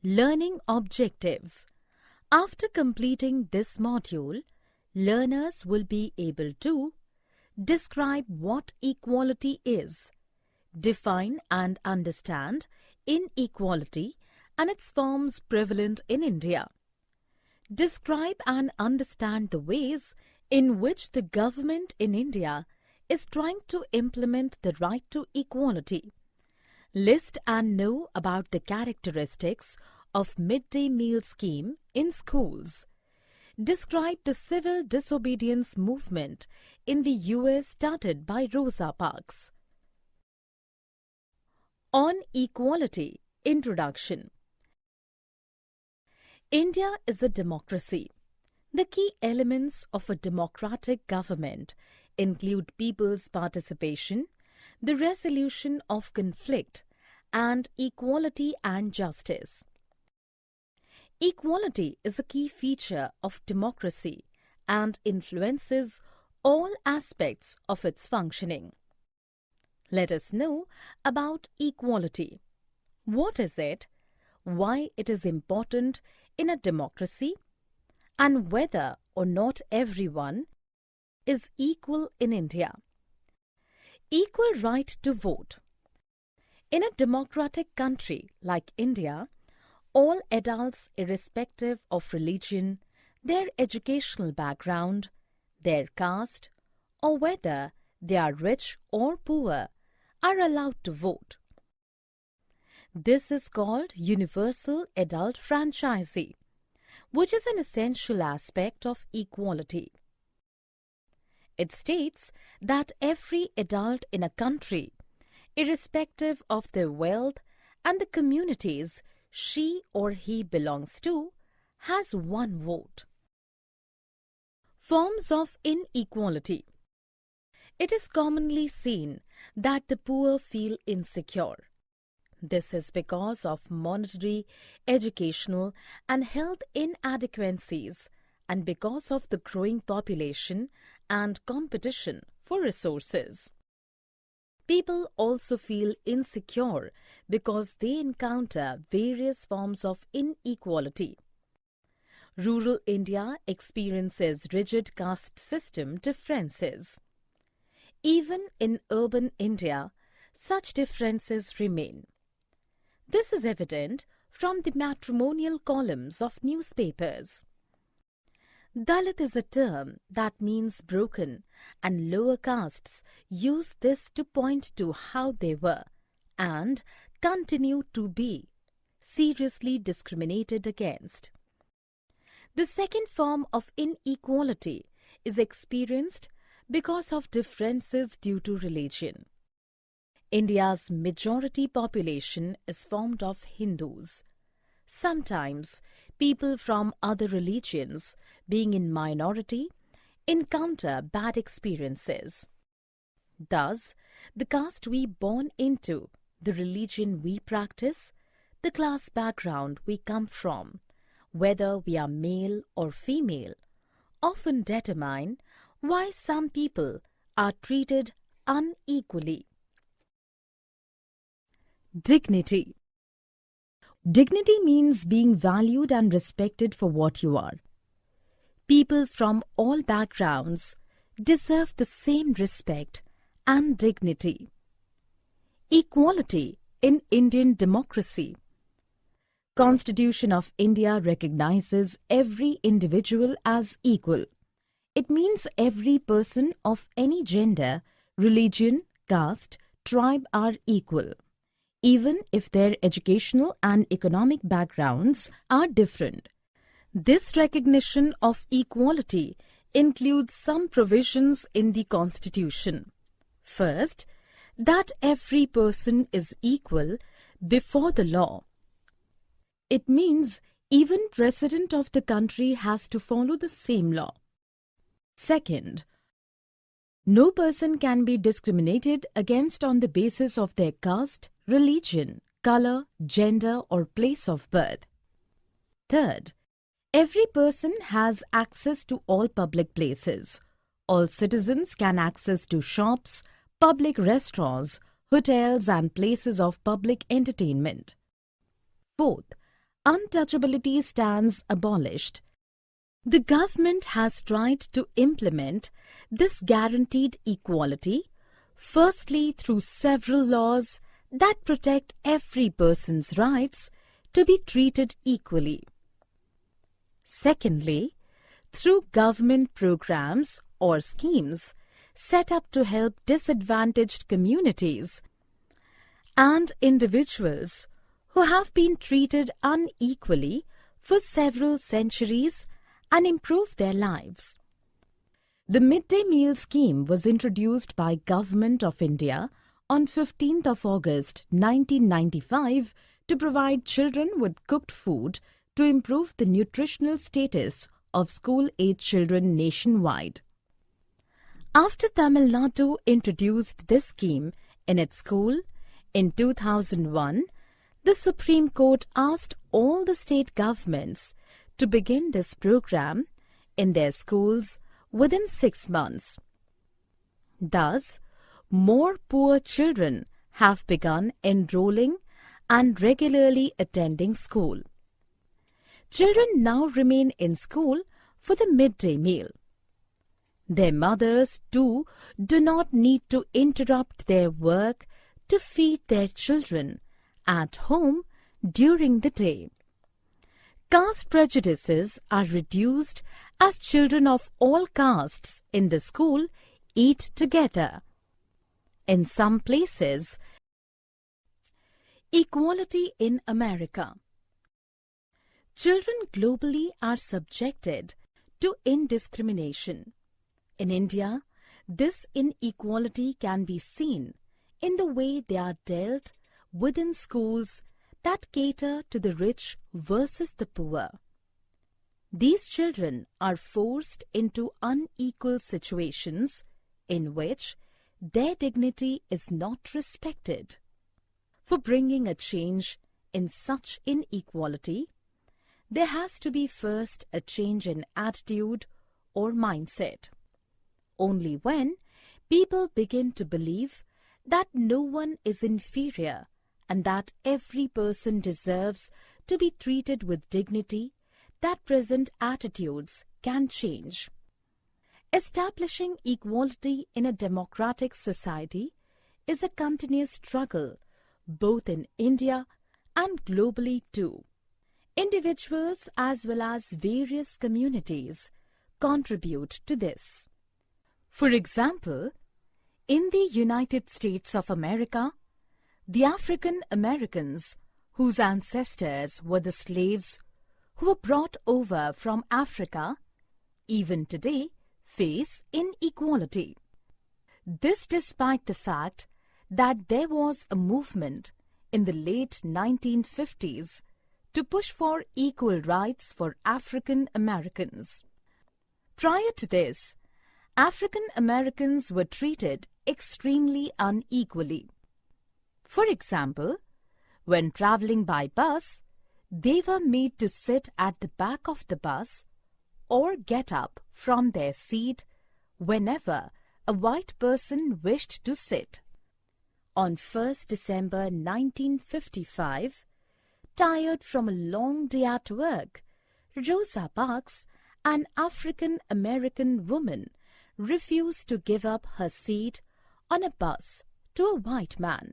Learning objectives. After completing this module, learners will be able to describe what equality is, define and understand inequality and its forms prevalent in India, describe and understand the ways in which the government in India is trying to implement the right to equality, list and know about the characteristics of midday meal scheme in schools, describe the civil disobedience movement in the US started by Rosa Parks. On equality, introduction. India is a democracy. The key elements of a democratic government include people's participation, the resolution of conflict, and equality and justice. Equality is a key feature of democracy and influences all aspects of its functioning. Let us know about equality. What is it? Why it is important in a democracy? And whether or not everyone is equal in India. Equal right to vote. In a democratic country like India, all adults, irrespective of religion, their educational background, their caste, or whether they are rich or poor, are allowed to vote. This is called universal adult franchise, which is an essential aspect of equality. It states that every adult in a country, irrespective of their wealth and the communities she or he belongs to, has one vote. Forms of inequality. It is commonly seen that the poor feel insecure. This is because of monetary, educational, and health inadequacies, and because of the growing population and competition for resources. People also feel insecure because they encounter various forms of inequality. Rural India experiences rigid caste system differences. Even in urban India, such differences remain. This is evident from the matrimonial columns of newspapers. Dalit is a term that means broken, and lower castes use this to point to how they were, and continue to be, seriously discriminated against. The second form of inequality is experienced because of differences due to religion. India's majority population is formed of Hindus. Sometimes, people from other religions, being in minority, encounter bad experiences. Thus, the caste we born into, the religion we practice, the class background we come from, whether we are male or female, often determine why some people are treated unequally. Dignity. Dignity means being valued and respected for what you are. People from all backgrounds deserve the same respect and dignity. Equality in Indian democracy. Constitution of India recognizes every individual as equal. It means every person of any gender, religion, caste, tribe are equal, even if their educational and economic backgrounds are different. This recognition of equality includes some provisions in the Constitution. First, that every person is equal before the law. It means even resident of the country has to follow the same law. Second, no person can be discriminated against on the basis of their caste, religion, color, gender, or place of birth. Third, every person has access to all public places. All citizens can access to shops, public restaurants, hotels, and places of public entertainment. Fourth, untouchability stands abolished. The government has tried to implement this guaranteed equality, firstly through several laws that protect every person's rights to be treated equally. Secondly, through government programs or schemes set up to help disadvantaged communities and individuals who have been treated unequally for several centuries and improve their lives. The midday meal scheme was introduced by Government of India on 15th of August 1995 to provide children with cooked food to improve the nutritional status of school-age children nationwide. After Tamil Nadu introduced this scheme in its school in 2001, the Supreme Court asked all the state governments to begin this program in their schools within 6 months. Thus, more poor children have begun enrolling and regularly attending school. Children now remain in school for the midday meal. Their mothers, too, do not need to interrupt their work to feed their children at home during the day. Caste prejudices are reduced as children of all castes in the school eat together. In some places, equality in America. Children globally are subjected to indiscrimination. In India, this inequality can be seen in the way they are dealt within schools that cater to the rich versus the poor. These children are forced into unequal situations in which their dignity is not respected. For bringing a change in such inequality, there has to be first a change in attitude or mindset. Only when people begin to believe that no one is inferior and that every person deserves to be treated with dignity, that present attitudes can change. Establishing equality in a democratic society is a continuous struggle both in India and globally too. Individuals as well as various communities contribute to this. For example, in the United States of America, the African Americans whose ancestors were the slaves who were brought over from Africa, even today face inequality. This despite the fact that there was a movement in the late 1950s to push for equal rights for African Americans. Prior to this, African Americans were treated extremely unequally. For example, when traveling by bus, they were made to sit at the back of the bus or get up from their seat whenever a white person wished to sit. On 1st December 1955, tired from a long day at work, Rosa Parks, an African-American woman, refused to give up her seat on a bus to a white man.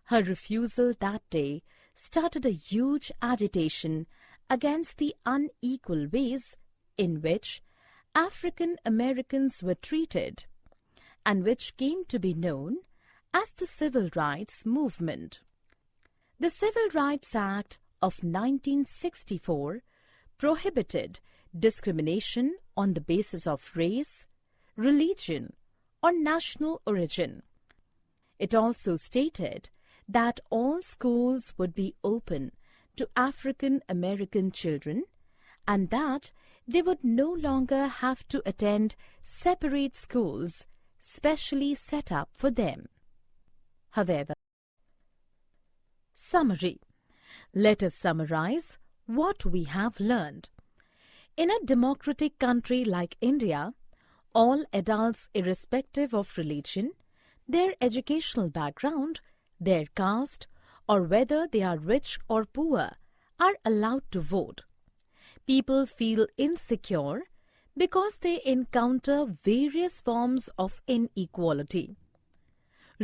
Her refusal that day started a huge agitation against the unequal ways in which African Americans were treated, and which came to be known as the Civil Rights Movement. The Civil Rights Act of 1964 prohibited discrimination on the basis of race, religion, or national origin. It also stated that all schools would be open to African American children and that they would no longer have to attend separate schools specially set up for them. However, summary. Let us summarize what we have learned. In a democratic country like India, all adults, irrespective of religion, their educational background, their caste, or whether they are rich or poor, are allowed to vote. People feel insecure because they encounter various forms of inequality.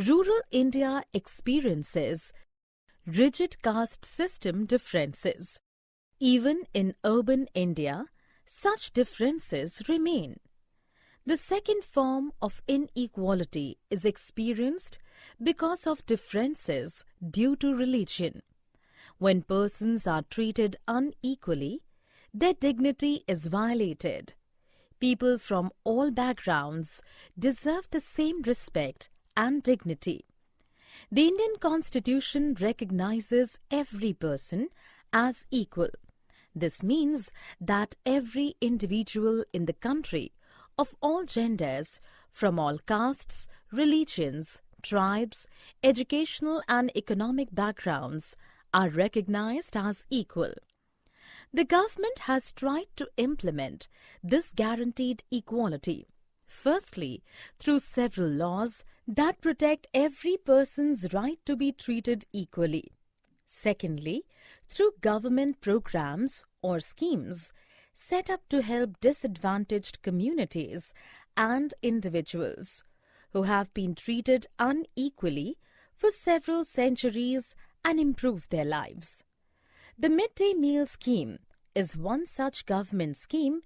Rural India experiences rigid caste system differences. Even in urban India, such differences remain. The second form of inequality is experienced because of differences due to religion. When persons are treated unequally, their dignity is violated. People from all backgrounds deserve the same respect and dignity. The Indian Constitution recognizes every person as equal. This means that every individual in the country of all genders, from all castes, religions, tribes, educational and economic backgrounds, are recognized as equal. The government has tried to implement this guaranteed equality, firstly, through several laws that protect every person's right to be treated equally. Secondly, through government programs or schemes set up to help disadvantaged communities and individuals who have been treated unequally for several centuries and improve their lives. The midday meal scheme is one such government scheme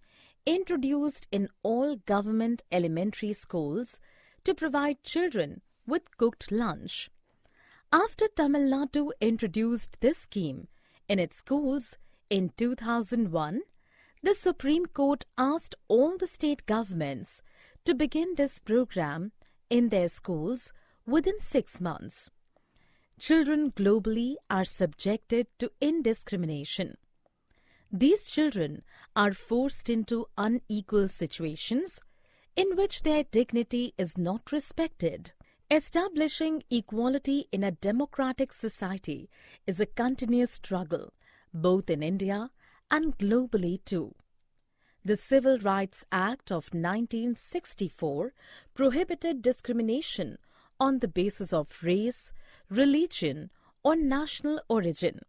introduced in all government elementary schools to provide children with cooked lunch. After Tamil Nadu introduced this scheme in its schools in 2001, the Supreme Court asked all the state governments to begin this program in their schools within 6 months. Children globally are subjected to indiscrimination. These children are forced into unequal situations in which their dignity is not respected. Establishing equality in a democratic society is a continuous struggle, both in India and globally too. The Civil Rights Act of 1964 prohibited discrimination on the basis of race, religion, or national origin.